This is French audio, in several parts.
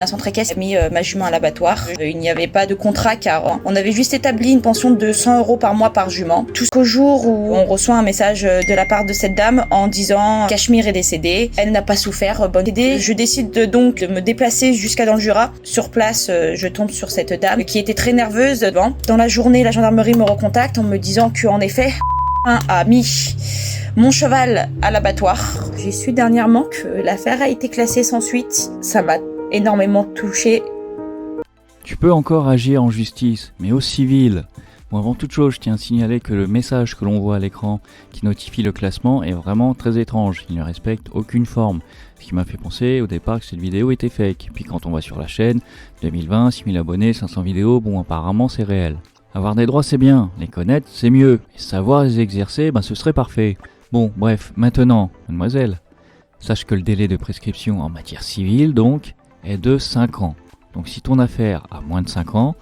Un centre équestre a mis ma jument à l'abattoir. Il n'y avait pas de contrat car on avait juste établi une pension de 100 € par mois par jument. Jusqu'au jour où on reçoit un message de la part de cette dame en disant Cachemire est décédée, elle n'a pas souffert, bonne idée. Je décide donc de me déplacer jusqu'à dans le Jura. Sur place, je tombe sur cette dame qui était très nerveuse. Dans la journée, la gendarmerie me recontacte en me disant qu'en effet, a mis mon cheval à l'abattoir. J'ai su dernièrement que l'affaire a été classée sans suite. Ça m'a énormément touché. Tu peux encore agir en justice, mais au civil. Bon, avant toute chose, je tiens à signaler que le message que l'on voit à l'écran qui notifie le classement est vraiment très étrange. Il ne respecte aucune forme. Ce qui m'a fait penser au départ que cette vidéo était fake. Puis quand on va sur la chaîne, 2020, 6000 abonnés, 500 vidéos, bon apparemment c'est réel. Avoir des droits c'est bien, les connaître c'est mieux. Et savoir les exercer, ce serait parfait. Bon, bref, maintenant, mademoiselle, sache que le délai de prescription en matière civile, donc, est de 5 ans. Donc si ton affaire a moins de 5 ans,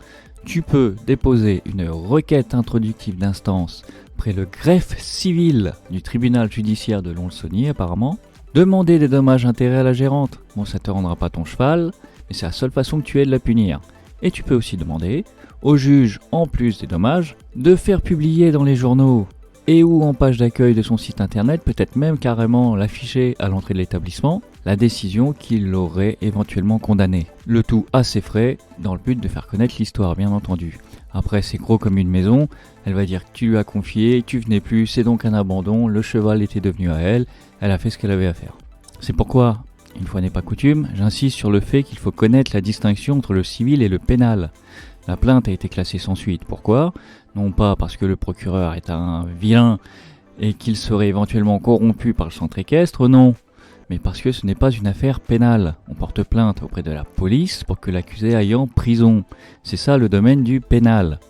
tu peux déposer une requête introductive d'instance près le greffe civil du tribunal judiciaire de Lons-le-Saunier apparemment, demander des dommages-intérêts à la gérante. Bon, ça te rendra pas ton cheval, mais c'est la seule façon que tu aies de la punir. Et tu peux aussi demander au juge, en plus des dommages, de faire publier dans les journaux et ou en page d'accueil de son site internet, peut-être même carrément l'afficher à l'entrée de l'établissement, la décision qui l'aurait éventuellement condamné. Le tout à ses frais, dans le but de faire connaître l'histoire, bien entendu. Après, c'est gros comme une maison, elle va dire que tu lui as confié, tu venais plus, c'est donc un abandon, le cheval était devenu à elle, elle a fait ce qu'elle avait à faire. C'est pourquoi, une fois n'est pas coutume, j'insiste sur le fait qu'il faut connaître la distinction entre le civil et le pénal. La plainte a été classée sans suite. Pourquoi ? Non pas parce que le procureur est un vilain et qu'il serait éventuellement corrompu par le centre équestre, non. Mais parce que ce n'est pas une affaire pénale. On porte plainte auprès de la police pour que l'accusé aille en prison. C'est ça le domaine du pénal.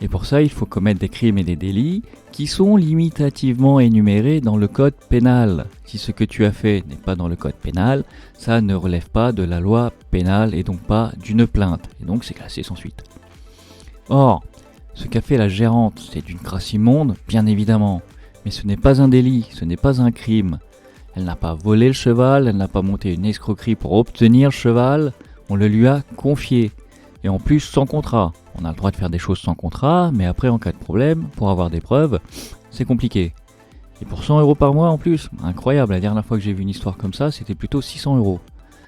Et pour ça, il faut commettre des crimes et des délits qui sont limitativement énumérés dans le code pénal. Si ce que tu as fait n'est pas dans le code pénal, ça ne relève pas de la loi pénale et donc pas d'une plainte. Et donc c'est classé sans suite. Or, ce qu'a fait la gérante, c'est d'une crasse immonde, bien évidemment. Mais ce n'est pas un délit, ce n'est pas un crime. Elle n'a pas volé le cheval, elle n'a pas monté une escroquerie pour obtenir le cheval, on le lui a confié. Et en plus sans contrat. On a le droit de faire des choses sans contrat, mais après en cas de problème, pour avoir des preuves, c'est compliqué. Et pour 100 € par mois en plus, incroyable, la dernière fois que j'ai vu une histoire comme ça, c'était plutôt 600 €.